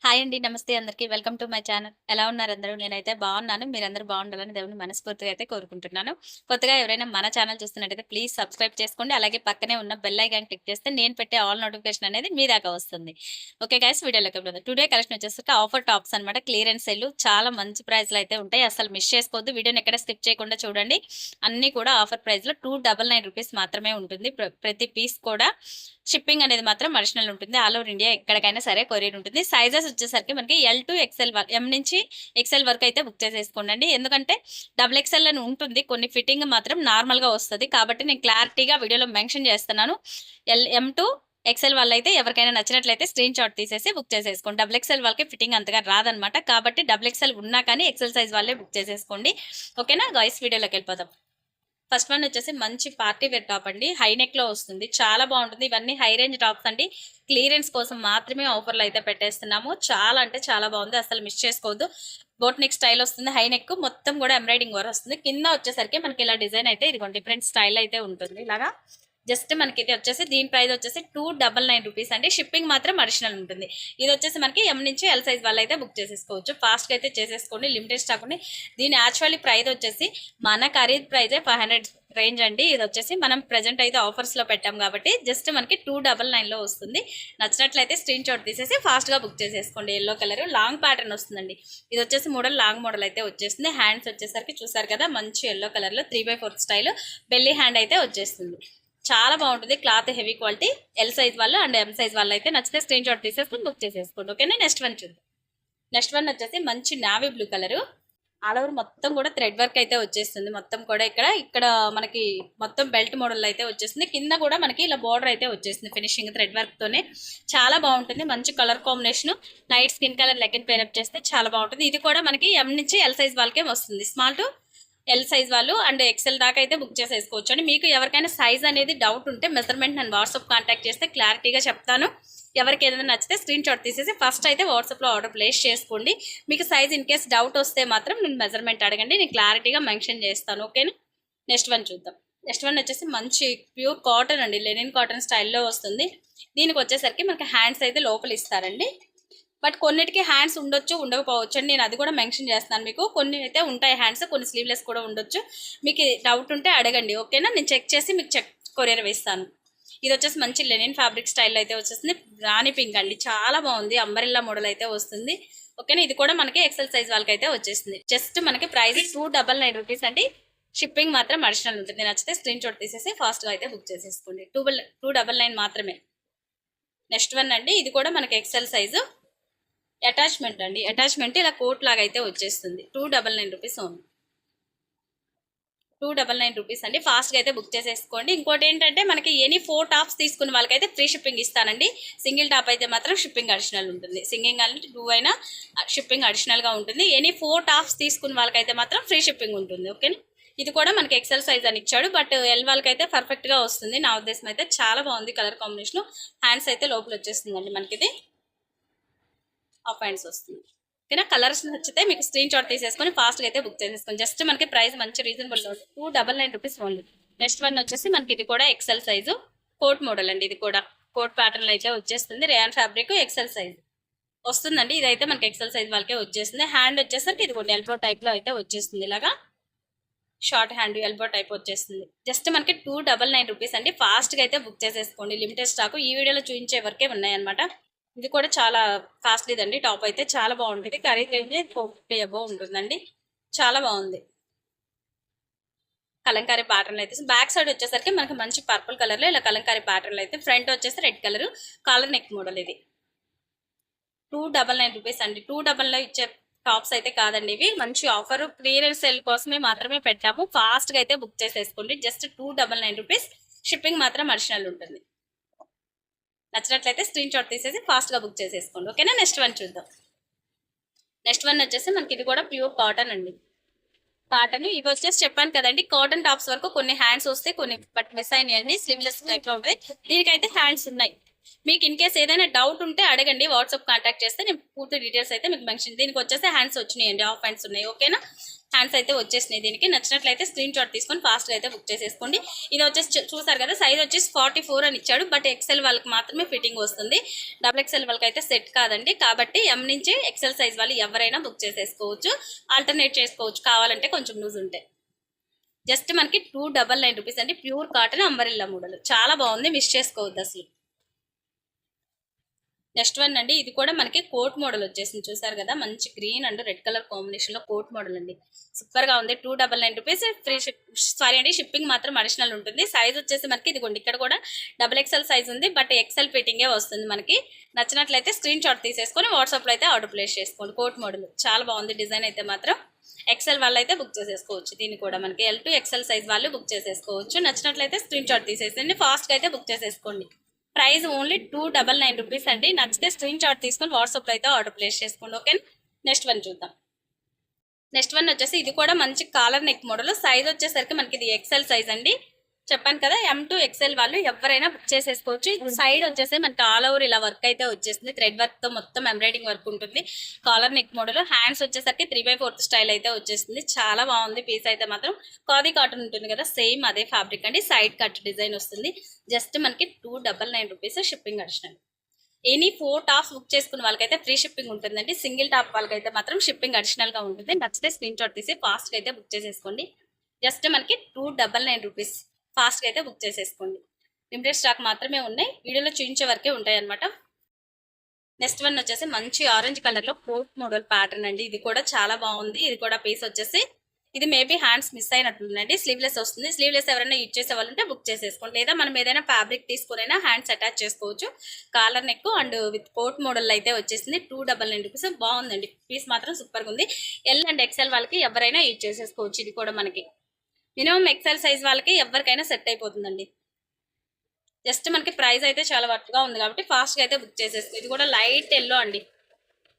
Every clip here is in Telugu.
హాయ్ అండి. నమస్తే అందరికి. Welcome to my channel. ఎలా ఉన్నారు అందరూ? నేనైతే బాగున్నాను. మీరందరూ బాగుండాలని దేవుని మనస్ఫూర్తిగా అయితే కోరుకుంటున్నాను. కొత్తగా ఎవరైనా మన ఛానల్ చూస్తున్నట్టయితే ప్లీజ్ సబ్స్క్రైబ్ చేసుకోండి. అలాగే పక్కనే ఉన్న బెల్ ఐకాన్ క్లిక్ చేస్తే నేను పెట్టే ఆల్ నోటిఫికేషన్ అనేది మీ దాకా వస్తుంది. ఓకే గైస్, వీడియోలోకి వెళ్దాం. టుడే కలెక్షన్ వచ్చేసరికి ఆఫర్ టాప్స్ అన్నమాట. క్లియరెన్స్ సేల్ చాలా మంచి ప్రైస్‌లో అయితే ఉంటాయి. అసలు మిస్ చేసుకోవద్దు. వీడియోని ఎక్కడ స్కిప్ చేయకుండా చూడండి. అన్నీ కూడా ఆఫర్ ప్రైస్‌లో $299 మాత్రమే ఉంటుంది. ప్రతి పీస్ కూడా షిప్పింగ్ అనేది మాత్రం అడిషనల్ ఉంటుంది. ఆల్ ఓవర్ ఇండియా ఎక్కడికైనా సరే కొరియర్ ఉంటుంది. సైజెస్ వచ్చేసరికి మనకి ఎల్ టు ఎక్సెల్ ఎం నుంచి ఎక్సెల్ వరకు అయితే బుక్ చేసేసుకోండి. ఎందుకంటే డబుల్ ఎక్సెల్ అని ఉంటుంది. కొన్ని ఫిట్టింగ్ మాత్రం నార్మల్‌గా వస్తది. కాబట్టి నేను క్లారిటీగా వీడియోలో మెన్షన్ చేస్తున్నాను. ఎం టు ఎక్సెల్ వాళ్ళైతే ఎవరికైనా నచ్చినట్లయితే స్క్రీన్ షాట్ తీసేసి బుక్ చేసేసుకోండి. డబుల్ ఎక్సెల్ వాళ్ళకి ఫిట్టింగ్ అంతగా రాదనమాట. కాబట్టి డబుల్ ఎక్సెల్ ఉన్నా కానీ ఎక్సెల్ సైజ్ వాళ్ళే బుక్ చేసేసుకోండి. ఓకేనా గైస్, వీడియోలోకి వెళ్ళిపోదాం. ఫస్ట్ వన్ వచ్చేసి మంచి పార్టీ వేర్ టాప్ అండి. హై నెక్ లో వస్తుంది, చాలా బాగుంటుంది. ఇవన్నీ హై రేంజ్ టాప్స్ అండి. క్లియరెన్స్ కోసం మాత్రమే ఆఫర్లు అయితే పెట్టేస్తున్నాము. చాలా అంటే చాలా బాగుంది, అసలు మిస్ చేసుకోవద్దు. బోట్ నెక్ స్టైల్ వస్తుంది. హై నెక్ మొత్తం కూడా ఎంబ్రాయిడింగ్ వర్క్ వస్తుంది. కింద వచ్చేసరికి మనకి ఇలా డిజైన్ అయితే ఇదిగోండి డిఫరెంట్ స్టైల్ అయితే ఉంటుంది. ఇలాగా జస్ట్ మనకి ఇది వచ్చేసి దీని ప్రైస్ వచ్చేసి $299 అండి. షిప్పింగ్ మాత్రం అడిషనల్ ఉంటుంది. ఇది వచ్చేసి మనకి ఎం నుంచి ఎల్ సైజ్ వాళ్ళు అయితే బుక్ చేసేసుకోవచ్చు. ఫాస్ట్గా అయితే చేసేసుకోండి, లిమిటెడ్ స్టాక్ ఉంది. దీని యాక్చువల్లీ ప్రైస్ వచ్చేసి మన ఖరీదు ప్రైజే 500 రేంజ్ అండి. ఇది వచ్చేసి మనం ప్రెజెంట్ అయితే ఆఫర్స్లో పెట్టాం కాబట్టి జస్ట్ మనకి 299లో వస్తుంది. నచ్చినట్లయితే స్క్రీన్ షాట్ తీసేసి ఫాస్ట్గా బుక్ చేసేసుకోండి. ఎల్లో కలర్ లాంగ్ ప్యాటర్న్ వస్తుందండి. ఇది వచ్చేసి మోడల్ లాంగ్ మోడల్ అయితే వచ్చేస్తుంది. హ్యాండ్స్ వచ్చేసరికి చూసారు కదా, మంచి ఎల్లో కలర్లో 3/4 స్టైల్ బెల్లీ హ్యాండ్ అయితే వచ్చేస్తుంది. చాలా బాగుంటుంది. Cloth heavy quality. L size వాళ్ళు అండ్ ఎం సైజ్ వాళ్ళు అయితే నచ్చితే స్క్రీన్ షాట్ తీసేసుకుని బుక్ చేసేసుకోండి. ఓకేనా, నెక్స్ట్ వన్ చూద్దాం. నెక్స్ట్ వన్ వచ్చేసి మంచి navy blue colour. All over మొత్తం కూడా థ్రెడ్ వర్క్ అయితే వచ్చేస్తుంది. మొత్తం కూడా ఇక్కడ ఇక్కడ మనకి మొత్తం బెల్ట్ మోడల్ అయితే వచ్చేస్తుంది. కింద కూడా మనకి ఇలా బార్డర్ అయితే వచ్చేస్తుంది ఫినిషింగ్ థ్రెడ్ వర్క్ తోనే. చాలా బాగుంటుంది. మంచి colour combination. Night skin colour legging pair up చేస్తే చాలా బాగుంటుంది. ఇది కూడా మనకి ఎం నుంచి ఎల్ సైజ్ వాళ్ళకే వస్తుంది. స్మాల్ టు ఎల్ సైజ్ వాళ్ళు అండ్ ఎక్సెల్ దాకా అయితే బుక్ చేసేసుకోవచ్చు అండి. మీకు ఎవరికైనా సైజ్ అనేది డౌట్ ఉంటే మెజర్మెంట్ నన్ను వాట్సాప్ కాంటాక్ట్ చేస్తే క్లారిటీగా చెప్తాను. ఎవరికి ఏదైనా నచ్చితే స్క్రీన్ షాట్ తీసేసి ఫస్ట్ అయితే వాట్సాప్లో ఆర్డర్ ప్లేస్ చేసుకోండి. మీకు సైజ్ ఇన్ కేస్ డౌట్ వస్తే మాత్రం నేను మెజర్మెంట్ అడగండి, నేను క్లారిటీగా మెన్షన్ చేస్తాను. ఓకేనా, నెక్స్ట్ వన్ చూద్దాం. నెక్స్ట్ వన్ వచ్చేసి మంచి ప్యూర్ కాటన్ అండి. లెనిన్ కాటన్ స్టైల్లో వస్తుంది. దీనికి వచ్చేసరికి మనకి హ్యాండ్స్ అయితే లోపల ఇస్తారండి. బట్ కొన్నిటికి హ్యాండ్స్ ఉండొచ్చు, ఉండకపోవచ్చు అండి. నేను అది కూడా మెన్షన్ చేస్తాను మీకు. కొన్ని అయితే ఉంటాయి హ్యాండ్స్, కొన్ని స్లీవ్లెస్ కూడా ఉండొచ్చు. మీకు డౌట్ ఉంటే అడగండి. ఓకేనా, నేను చెక్ చేసి మీకు కొరియర్ వేస్తాను. ఇది వచ్చేసి మంచి లెనిన్ ఫ్యాబ్రిక్ స్టైల్ అయితే వచ్చేస్తుంది. రాణి పింక్ అండి, చాలా బాగుంది. అంబరిల్లా మోడల్ అయితే వస్తుంది. ఓకేనా, ఇది కూడా మనకి ఎక్సెల్ సైజ్ వాళ్ళకి అయితే వచ్చేస్తుంది. జస్ట్ మనకి ప్రైస్ $299 అండి. షిప్పింగ్ మాత్రం అడిషనల్ ఉంటుంది. నచ్చితే స్క్రీన్ షాట్ తీసేసి ఫాస్ట్గా అయితే బుక్ చేసేసుకోండి. 299 మాత్రమే. నెక్స్ట్ వన్ అండి, ఇది కూడా మనకి ఎక్సెల్ సైజు. అటాచ్మెంట్ అండి. అటాచ్మెంట్ ఇలా కోట్ లాగా అయితే వచ్చేస్తుంది. $299 ఓన్లీ. $299 అండి. ఫాస్ట్గా అయితే బుక్ చేసేసుకోండి. ఇంకోటి ఏంటంటే మనకి ఎనీ 4 టాప్స్ తీసుకున్న వాళ్ళకైతే ఫ్రీ షిప్పింగ్ ఇస్తానండి. సింగిల్ టాప్ అయితే మాత్రం షిప్పింగ్ అడిషనల్ ఉంటుంది. సింగిల్ అంటే 2 అయినా షిప్పింగ్ అడిషనల్గా ఉంటుంది. ఎనీ 4 టాప్స్ తీసుకున్న వాళ్ళకైతే మాత్రం ఫ్రీ షిప్పింగ్ ఉంటుంది. ఓకేనా, ఇది కూడా మనకి ఎక్సెల్ సైజ్ అని ఇచ్చాడు. బట్ ఎల్ వాళ్ళకైతే పర్ఫెక్ట్గా వస్తుంది. నా ఉద్దేశం అయితే చాలా బాగుంది కలర్ కాంబినేషన్. హ్యాండ్స్ అయితే లోపల వచ్చేస్తుందండి మనకి. ఇది ఆఫ్ హ్యాండ్స్ వస్తుంది. ఓకేనా, కలర్స్ నచ్చితే మీకు స్క్రీన్ షాట్ తీసేసుకొని ఫాస్ట్గా అయితే బుక్ చేసేసుకోండి. జస్ట్ మనకి ప్రైస్ మంచి రీజనబుల్ $299 ఓన్లీ. నెక్స్ట్ వన్ వచ్చేసి మనకి ఇది కూడా ఎక్సెల్ సైజు కోట్ మోడల్ అండి. ఇది కూడా కోట్ ప్యాటర్న్ అయితే వచ్చేస్తుంది. రేయాన్ ఫ్యాబ్రిక్ ఎక్సెల్ సైజ్ వస్తుందండి. ఇదైతే మనకి ఎక్సెల్ సైజ్ వాళ్ళకే వచ్చేస్తుంది. హ్యాండ్ వచ్చేసరికి ఇది కూడా ఎల్బో టైప్ లో అయితే వచ్చేస్తుంది. ఇలాగా షార్ట్ హ్యాండ్ ఎల్బో టైప్ వచ్చేస్తుంది. జస్ట్ మనకి $299 అండి. ఫాస్ట్గా అయితే బుక్ చేసేసుకోండి. లిమిటెడ్ స్టాక్ ఈ వీడియోలో చూపించే వరకే ఉన్నాయన్నమాట. ఇది కూడా చాలా కాస్ట్లీదండి. టాప్ అయితే చాలా బాగుంటుంది. ఖరీదు అయితే 450 అబోవ్ ఉంటుందండి. చాలా బాగుంది. కలంకారీ ప్యాటర్న్ అయితే బ్యాక్ సైడ్ వచ్చేసరికి మనకి మంచి పర్పుల్ కలర్లో ఇలా కలంకారీ ప్యాటర్న్ అయితే, ఫ్రంట్ వచ్చేసి red colour caller neck model. ఇది $299 అండి. 299 ఇచ్చే టాప్స్ అయితే కాదండి ఇవి. మంచి ఆఫర్ క్లియరెన్స్ సేల్ కోసమే మాత్రమే పెట్టాము. ఫాస్ట్గా అయితే బుక్ చేసేసుకోండి. జస్ట్ $299. షిప్పింగ్ మాత్రం అడిషనల్ ఉంటుంది. నచ్చినట్లయితే స్క్రీన్ షాట్ తీసేసి ఫాస్ట్గా బుక్ చేసేసుకోండి. ఓకేనా, నెక్స్ట్ వన్ చూద్దాం. నెక్స్ట్ వన్ వచ్చేసి మనకి ఇది కూడా ప్యూర్ కాటన్ అండి. కాటన్ ఇవి వచ్చేసి చెప్పాను కదండి, కాటన్ టాప్స్ వరకు కొన్ని హ్యాండ్స్ వస్తాయి, కొన్ని బట్ మిస్ అయినాయండి. స్లీవ్లెస్ టైప్ లో ఉంటాయి. దీనికైతే హ్యాండ్స్ ఉన్నాయి. మీకు ఇన్ కేస్ ఏదైనా డౌట్ ఉంటే అడగండి, వాట్సాప్ కాంటాక్ట్ చేస్తే నేను పూర్తి డీటెయిల్స్ అయితే మీకు మెన్షన్. దీనికి వచ్చేసి హ్యాండ్స్ వచ్చినాయండి, హాఫ్ హ్యాండ్స్ ఉన్నాయి. ఓకేనా, హ్యాండ్స్ అయితే వచ్చేసినాయి. దీనికి నచ్చినట్లయితే స్క్రీన్ షాట్ తీసుకొని ఫాస్ట్గా అయితే బుక్ చేసేసుకోండి. ఇది వచ్చేసి చూసారు కదా, సైజ్ వచ్చేసి 44 అని ఇచ్చాడు. బట్ ఎక్సెల్ వాళ్ళకి మాత్రమే ఫిట్టింగ్ వస్తుంది, డబుల్ ఎక్సెల్ వాళ్ళకి అయితే సెట్ కాదండి. కాబట్టి ఎం నుంచి ఎక్సెల్ సైజ్ వాళ్ళు ఎవరైనా బుక్ చేసేసుకోవచ్చు, ఆల్టర్నేట్ చేసుకోవచ్చు కావాలంటే కొంచెం లూజ్ ఉంటే. జస్ట్ మనకి 299 రూపీస్ అండి. ప్యూర్ కాటన్ అంబరిల్లా మోడల్, చాలా బాగుంది, మిస్ చేసుకోవద్దు అసలు. నెక్స్ట్ వన్ అండి, ఇది కూడా మనకి కోట్ మోడల్ వచ్చేసింది. చూసారు కదా, మంచి green and red colour combination లో కోట్ మోడల్ అండి. సూపర్ గా ఉంది. 299 రూపీస్ ఫ్రీ సారీ అండి, షిప్పింగ్ మాత్రం అడిషనల్ ఉంటుంది. సైజ్ వచ్చేసి మనకి ఇదిగోండి, ఇక్కడ కూడా డబుల్ ఎక్సెల్ సైజ్ ఉంది, బట్ ఎక్సెల్ ఫిట్టింగే వస్తుంది మనకి. నచ్చినట్లయితే స్క్రీన్ షాట్ తీసేసుకొని వాట్సాప్ లో అయితే ఆర్డర్ ప్లేస్ చేసుకోండి. కోట్ మోడల్ చాలా బాగుంది, డిజైన్ అయితే మాత్రం. ఎక్సెల్ వాళ్ళు అయితే బుక్ చేసేసుకోవచ్చు. దీన్ని కూడా మనకి L to XL సైజ్ వాళ్ళు బుక్ చేసేసుకోవచ్చు. నచ్చినట్లయితే స్క్రీన్ షాట్ తీసేసండి, ఫాస్ట్ గా అయితే బుక్ చేసేసుకోండి. ప్రైస్ ఓన్లీ 299 రూపీస్ అండి. నచ్చితే స్క్రీన్ షాట్ తీసుకొని వాట్సాప్ లో అయితే ఆర్డర్ ప్లేస్ చేసుకోండి. ఓకే, నెక్స్ట్ వన్ చూద్దాం. నెక్స్ట్ వన్ వచ్చేసి ఇది కూడా మంచి కాలర్ నెక్ మోడల్. సైజ్ వచ్చేసరికి మనకి ఇది ఎక్సెల్ సైజ్ అండి. చెప్పాను కదా, M to XL వాళ్ళు ఎవరైనా బుక్ చేసేసుకోవచ్చు. సైడ్ వచ్చేసి మనకి ఆల్ ఓవర్ ఇలా వర్క్ అయితే వచ్చేసింది, థ్రెడ్ వర్క్ తో మొత్తం ఎంబ్రాయిడింగ్ వర్క్ ఉంటుంది. Caller neck model. హ్యాండ్స్ వచ్చేసరికి 3/4 స్టైల్ అయితే వచ్చేసింది. చాలా బాగుంది పీస్ అయితే మాత్రం. ఖాదీ కాటన్ ఉంటుంది కదా, సేమ్ అదే ఫ్యాబ్రిక్ అండి. సైడ్ కట్ డిజైన్ వస్తుంది. జస్ట్ మనకి 299 rupees shipping additional. Any 4 tops book చేసుకున్న వాళ్ళకైతే ఫ్రీ షిప్పింగ్ ఉంటుందండి. సింగిల్ టాప్ వాళ్ళకైతే మాత్రం షిప్పింగ్ అడిషనల్ గా ఉంటుంది. నచ్చితే స్క్రీన్ షాట్ తీసి ఫాస్ట్ గా అయితే బుక్ చేసేసుకోండి. జస్ట్ మనకి 299 రూపీస్. ఫాస్ట్ గా అయితే బుక్ చేసేసుకోండి. లిమిటెడ్ స్టాక్ మాత్రమే ఉన్నాయి, వీడియోలో చూపించే వరకే ఉంటాయి అనమాట. నెక్స్ట్ వన్ వచ్చేసి మంచి ఆరెంజ్ కలర్ లో కోట్ మోడల్ ప్యాటర్న్ అండి. ఇది కూడా చాలా బాగుంది. ఇది కూడా పీస్ వచ్చేసి ఇది మేబీ హ్యాండ్స్ మిస్ అయినట్లుందండి. స్లీవ్లెస్ వస్తుంది. స్లీవ్లెస్ ఎవరైనా యూజ్ చేసే వాళ్ళు ఉంటే బుక్ చేసేసుకోండి, లేదా మనం ఏదైనా ఫ్యాబ్రిక్ తీసుకునైనా హ్యాండ్స్ అటాచ్ చేసుకోవచ్చు. Collar neck and with coat model అయితే వచ్చేసింది. 299 రూపీస్. బాగుందండి, పీస్ మాత్రం సూపర్ గా ఉంది. L and XL వాళ్ళకి ఎవరైనా యూజ్ చేసేసుకోవచ్చు. ఇది కూడా మనకి మినిమం ఎక్సెల్ సైజ్ వాళ్ళకి ఎవరికైనా సెట్ అయిపోతుందండి. జస్ట్ మనకి ప్రైస్ అయితే చాలా వర్త్ గా ఉంది కాబట్టి ఫాస్ట్ గా అయితే బుక్ చేసేసుకో. ఇది కూడా లైట్ ఎల్లో అండి,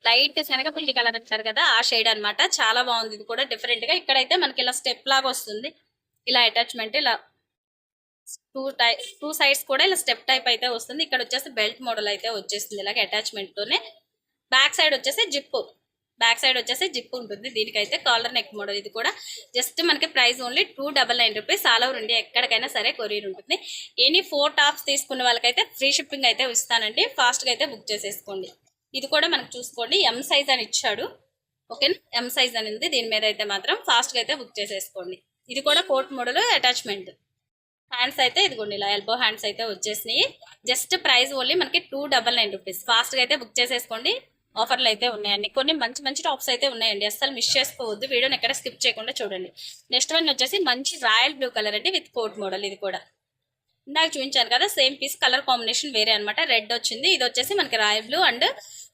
లైట్ శనగపిండి కలర్ వచ్చారు కదా, ఆ షేడ్ అనమాట. చాలా బాగుంది. ఇది కూడా డిఫరెంట్ గా ఇక్కడైతే మనకి ఇలా స్టెప్ లాగా వస్తుంది, ఇలా అటాచ్మెంట్ ఇలా టూ సైడ్స్ కూడా ఇలా స్టెప్ టైప్ అయితే వస్తుంది. ఇక్కడ వచ్చేసి బెల్ట్ మోడల్ అయితే వచ్చేస్తుంది ఇలాగ అటాచ్మెంట్ తోనే. బ్యాక్ సైడ్ వచ్చేసి జిప్ ఉంటుంది. దీనికైతే కాలర్ నెక్ మోడల్. ఇది కూడా జస్ట్ మనకి price only 299 rupees. All over India ఎక్కడికైనా సరే కొరియర్ ఉంటుంది. ఎనీ 4 టాప్స్ తీసుకున్న వాళ్ళకైతే ఫ్రీ షిప్పింగ్ అయితే ఇస్తానండి. ఫాస్ట్ గా అయితే బుక్ చేసేసుకోండి. ఇది కూడా మనకు చూసుకోండి, M సైజ్ అని ఇచ్చాడు. ఓకేనా, M సైజ్ అని ఉంది దీని మీద అయితే మాత్రం. ఫాస్ట్ గా అయితే బుక్ చేసేసుకోండి. ఇది కూడా కోట్ మోడల్ అటాచ్మెంట్. హ్యాండ్స్ అయితే ఇదిగోండి ఇలా ఎల్బో హ్యాండ్స్ అయితే వచ్చేసినాయి. జస్ట్ ప్రైస్ ఓన్లీ మనకి 299 రూపీస్. ఫాస్ట్ గా అయితే బుక్ చేసేసుకోండి. ఆఫర్లు అయితే ఉన్నాయండి, కొన్ని మంచి మంచి టాప్స్ అయితే ఉన్నాయండి, అస్సలు మిస్ చేసుకోవద్దు. వీడియోని ఎక్కడ స్కిప్ చేయకుండా చూడండి. నెక్స్ట్ వన్ వచ్చేసి మంచి రాయల్ బ్లూ కలర్ అండి విత్ కోట్ మోడల్. ఇది కూడా ఇందాక చూపించాను కదా, సేమ్ పీస్, కలర్ కాంబినేషన్ వేరే అనమాట. రెడ్ వచ్చింది, ఇది వచ్చేసి మనకి royal blue and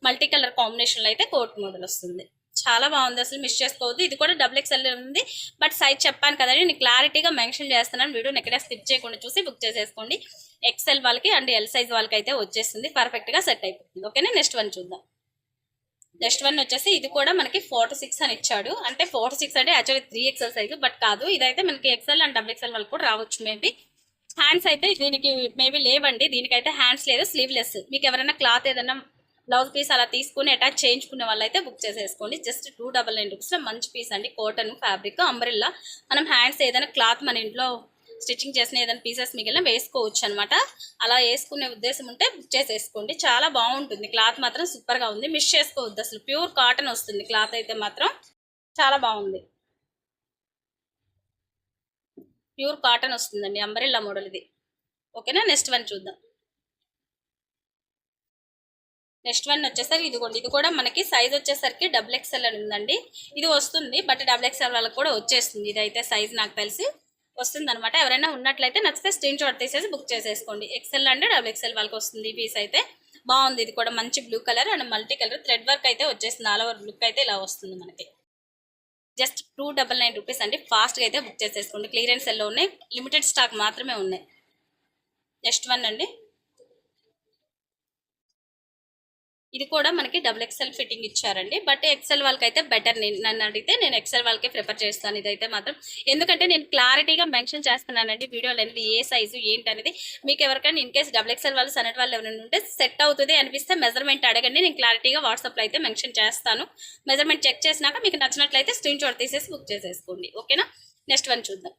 multi colour combination లో అయితే కోట్ మోడల్ వస్తుంది. చాలా బాగుంది, అసలు మిస్ చేసుకోవద్దు. ఇది కూడా డబుల్ ఎక్స్ఎల్ ఉంది, బట్ సైజ్ చెప్పాను కదండి, నేను క్లారిటీగా మెన్షన్ చేస్తున్నాను. వీడియోని ఎక్కడ స్కిప్ చేయకుండా చూసి బుక్ చేసేసుకోండి. ఎక్స్ఎల్ వాళ్ళకి అండ్ L సైజ్ వాళ్ళకి అయితే వచ్చేస్తుంది, పర్ఫెక్ట్ గా సెట్ అయిపోతుంది. ఓకేనా, నెక్స్ట్ వన్ చూద్దాం. నెక్స్ట్ వన్ వచ్చేసి ఇది కూడా మనకి 46 అని ఇచ్చాడు. అంటే 46 అంటే యాక్చువల్లీ 3XL సైజు, బట్ కాదు, ఇదైతే మనకి ఎక్స్ఎల్ అండ్ డబుల్ ఎక్స్ఎల్ వాళ్ళకి కూడా రావచ్చు మేబీ. హ్యాండ్స్ అయితే దీనికి మేబీ లేవండి, దీనికైతే హ్యాండ్స్ లేదు, స్లీవ్లెస్. మీకు ఎవరైనా క్లాత్ ఏదైనా బ్లౌజ్ పీస్ అలా తీసుకుని అటాచ్ చేయించుకునే వాళ్ళైతే బుక్ చేసేసుకోండి. Just 299 rupees. మంచి పీస్ అండి, కాటన్ ఫ్యాబ్రిక్ అంబ్రెల్లా. మనం హ్యాండ్స్ ఏదైనా క్లాత్ మన ఇంట్లో స్టిచ్చింగ్ చేసిన ఏదైనా పీసెస్ మిగిలిన వేసుకోవచ్చు అనమాట. అలా వేసుకునే ఉద్దేశం ఉంటే బుక్ చేసేసుకోండి. చాలా బాగుంటుంది, క్లాత్ మాత్రం సూపర్ గా ఉంది, మిస్ చేసుకోవద్దు అసలు. ప్యూర్ కాటన్ వస్తుంది క్లాత్ అయితే మాత్రం, చాలా బాగుంది. ప్యూర్ కాటన్ వస్తుందండి, అంబ్రెల్లా మోడల్ ఇది. ఓకేనా, నెక్స్ట్ వన్ చూద్దాం. నెక్స్ట్ వన్ వచ్చేసరికి ఇదిగోండి, ఇది కూడా మనకి సైజ్ వచ్చేసరికి డబుల్ ఎక్స్ఎల్ అని ఉందండి. ఇది వస్తుంది, బట్ డబుల్ ఎక్స్ఎల్ వాళ్ళకి కూడా వచ్చేస్తుంది. ఇదైతే సైజ్ నాకు తెలిసి వస్తుంది అనమాట. ఎవరైనా ఉన్నట్లయితే నచ్చితే స్క్రీన్ షాట్ తీసేసి బుక్ చేసేసుకోండి. ఎక్స్ఎల్ అండ్ డబుల్ ఎక్స్ఎల్ వాళ్ళకి వస్తుంది. పీస్ అయితే బాగుంది. ఇది కూడా మంచి blue colour and multi colour thread work అయితే వచ్చేస్తుంది. ఆల్ ఓవర్ లుక్ అయితే ఇలా వస్తుంది మనకి. జస్ట్ 299 రూపీస్ అండి. ఫాస్ట్గా అయితే బుక్ చేసేసుకోండి. క్లియరెన్స్ ఎల్లో ఉన్నాయి, లిమిటెడ్ స్టాక్ మాత్రమే ఉన్నాయి. నెక్స్ట్ వన్ అండి, ఇది కూడా మనకి డబుల్ ఎక్స్ఎల్ ఫిట్టింగ్ ఇచ్చారండి. బట్ ఎక్స్ఎల్ వాళ్ళకైతే బెటర్, నన్ను అడిగితే నేను ఎక్స్ఎల్ వాళ్ళకే ప్రిఫర్ చేస్తాను ఇదైతే మాత్రం. ఎందుకంటే నేను క్లారిటీగా మెన్షన్ చేస్తున్నానండి వీడియోలో అనేది ఏ సైజు ఏంటనేది. మీకు ఎవరికైనా ఇన్ కేస్ డబుల్ ఎక్స్ఎల్ వాళ్ళు సన్నటి వాళ్ళు ఎవరైనా ఉంటే సెట్ అవుతుంది అనిపిస్తే మెజర్మెంట్ అడగండి, నేను క్లారిటీగా వాట్సాప్లో అయితే మెన్షన్ చేస్తాను. మెజర్మెంట్ చెక్ చేసినాక మీకు నచ్చినట్లయితే స్క్రీన్ షాట్ తీసేసి బుక్ చేసేసుకోండి. ఓకేనా. నెక్స్ట్ వన్ చూద్దాం.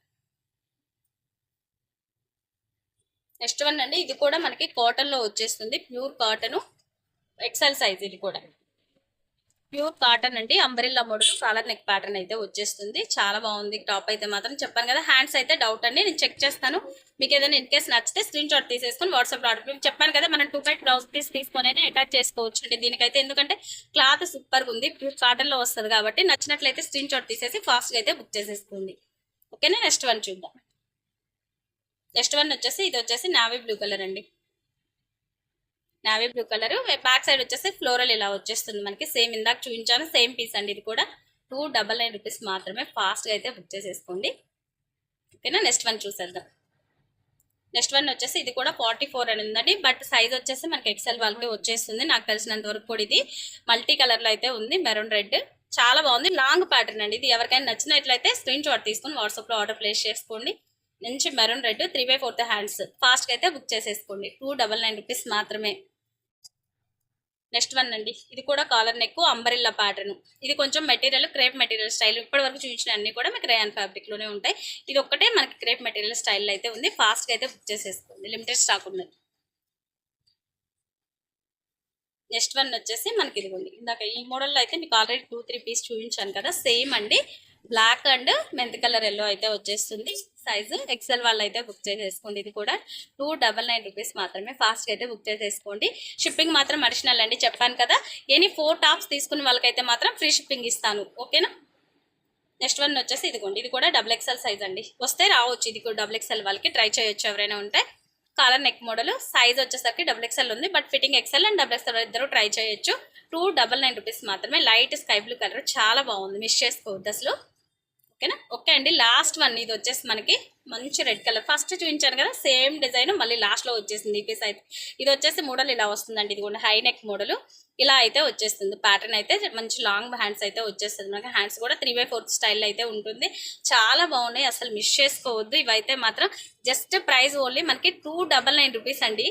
నెక్స్ట్ వన్ అండి, ఇది కూడా మనకి కాటన్లో వచ్చేస్తుంది, ప్యూర్ కాటన్, ఎక్సెల్ సైజ్. ఇది కూడా ప్యూర్ కాటన్ అండి, umbrella model collar neck pattern అయితే వచ్చేస్తుంది. చాలా బాగుంది టాప్ అయితే మాత్రం. చెప్పాను కదా హ్యాండ్స్ అయితే డౌట్ అండి, నేను చెక్ చేస్తాను. మీకు ఏదైనా ఇన్ కేస్ నచ్చితే స్క్రీన్ షాట్ తీసేసుకొని వాట్సాప్ ఆర్డర్. చెప్పాను కదా మనం 2 బై బ్లౌజ్ పీస్ తీసుకొని అటాచ్ చేసుకోవచ్చు అండి దీనికైతే. ఎందుకంటే క్లాత్ సూపర్గా ఉంది, ప్యూర్ కాటన్ లో వస్తుంది కాబట్టి నచ్చినట్లయితే స్క్రీన్ షాట్ తీసేసి ఫాస్ట్ గా అయితే బుక్ చేసేసుకోండి. ఓకేనా. నెక్స్ట్ వన్ చూద్దాం. నెక్స్ట్ వన్ వచ్చేసి ఇది వచ్చేసి నావీ బ్లూ కలర్ అండి. Navy blue colour, back side వచ్చేసి ఫ్లోరల్ ఇలా వచ్చేస్తుంది మనకి. సేమ్ ఇందాక చూపించాను, సేమ్ పీస్ అండి. ఇది కూడా 299 రూపీస్ మాత్రమే. ఫాస్ట్ గా అయితే బుక్ చేసేసుకోండి. ఓకేనా. నెక్స్ట్ వన్ చూసేద్దాం. నెక్స్ట్ వన్ వచ్చేసి ఇది కూడా 44 అని ఉందండి. బట్ సైజ్ వచ్చేసి మనకి ఎక్సెల్ వాళ్ళకి వచ్చేస్తుంది. నాకు తెలిసినంత వరకు కూడా ఇది మల్టీ కలర్ లో అయితే ఉంది, మెరూన్ రెడ్. చాలా బాగుంది, లాంగ్ ప్యాటర్న్ అండి. ఇది ఎవరికైనా నచ్చినట్లయితే స్క్రీన్ షాట్ తీసుకుని వాట్సాప్ లో ఆర్డర్ ప్లేస్ చేసుకోండి. మంచి మెరూన్ రెడ్, 3/4 హ్యాండ్స్. ఫాస్ట్ గా అయితే బుక్ చేసేసుకోండి. 299 రూపీస్ మాత్రమే. నెక్స్ట్ వన్ అండి, ఇది కూడా కాలర్ నెక్ అంబరిల్లా ప్యాటర్న్. ఇది కొంచెం మెటీరియల్ క్రేప్ మెటీరియల్ స్టైల్. ఇప్పటి వరకు చూపించిన అన్ని కూడా మీకు రేయాన్ ఫ్యాబ్రిక్ లోనే ఉంటాయి. ఇది ఒక్కటే మనకి క్రేప్ మెటీరియల్ స్టైల్ అయితే ఉంది. ఫాస్ట్ గా అయితే బుక్ చేసేసుకోండి, లిమిటెడ్ స్టాక్ ఉన్నది. నెక్స్ట్ వన్ వచ్చేసి మనకి ఇదిగోండి, ఇందాక ఈ మోడల్లో అయితే మీకు ఆల్రెడీ 2-3 పీస్ చూపించాను కదా, సేమ్ అండి. Black and mint colour yellow అయితే వచ్చేస్తుంది. సైజు ఎక్సెల్ వాళ్ళు అయితే బుక్ చేసేసుకోండి. ఇది కూడా 299 రూపీస్ మాత్రమే. ఫాస్ట్ గా అయితే బుక్ చేసేసుకోండి. షిప్పింగ్ మాత్రం అడిషనల్ అండి, చెప్పాను కదా. ఎనీ 4 టాప్స్ తీసుకున్న వాళ్ళకైతే మాత్రం ఫ్రీ షిప్పింగ్ ఇస్తాను. ఓకేనా. నెక్స్ట్ వన్ వచ్చేసి ఇదిగోండి, ఇది కూడా డబుల్ ఎక్సెల్ సైజ్ అండి. వస్తే రావచ్చు, ఇది కూడా డబుల్ ఎక్సెల్ వాళ్ళకి ట్రై చేయొచ్చు ఎవరైనా ఉంటే. కాలర్ నెక్ మోడల్, సైజ్ వచ్చేసరికి డబుల్ ఎక్సెల్ ఉంది. But fitting XL and double XL ఇద్దరు ట్రై చేయొచ్చు. 299 రూపీస్ మాత్రమే. లైట్ స్కై బ్లూ కలర్, చాలా బాగుంది, మిస్ చేసుకోవద్దు అసలు. ఓకేనా. ఓకే అండి. లాస్ట్ వన్ ఇది వచ్చేసి మనకి మంచి రెడ్ కలర్. ఫస్ట్ చూపించాను కదా సేమ్ డిజైన్, మళ్ళీ లాస్ట్ లో వచ్చేసింది ఈ పీస్ అయితే. ఇది వచ్చేసి మోడల్ ఇలా వస్తుందండి. ఇది కూడా హై నెక్ మోడల్ ఇలా అయితే వచ్చేస్తుంది. ప్యాటర్న్ అయితే మంచి లాంగ్ హ్యాండ్స్ అయితే వచ్చేస్తుంది మనకి. హ్యాండ్స్ కూడా 3/4 స్టైల్ అయితే ఉంటుంది. చాలా బాగున్నాయి, అసలు మిస్ చేసుకోవద్దు. ఇవైతే మాత్రం జస్ట్ ప్రైస్ ఓన్లీ మనకి 299 రూపీస్ అండి.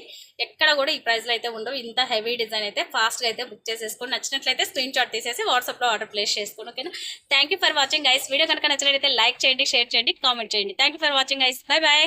ఎక్కడ కూడా ఈ ప్రైస్ లో అయితే ఉండవు. ఇంత హెవీ డిజైన్ అయితే ఫాస్ట్ గా అయితే బుక్ చేసేసుకోండి. నచ్చినట్లయితే స్క్రీన్ షాట్ తీసేసి వాట్సాప్ లో ఆర్డర్ ప్లేస్ చేసుకోండి. ఓకేనా. Thank for watching guys. Video కనుక నచ్చినట్లయితే లైక్ చేయండి, షేర్ చేయండి, కామెంట్ చేయండి. Thank for watching guys. Bye bye.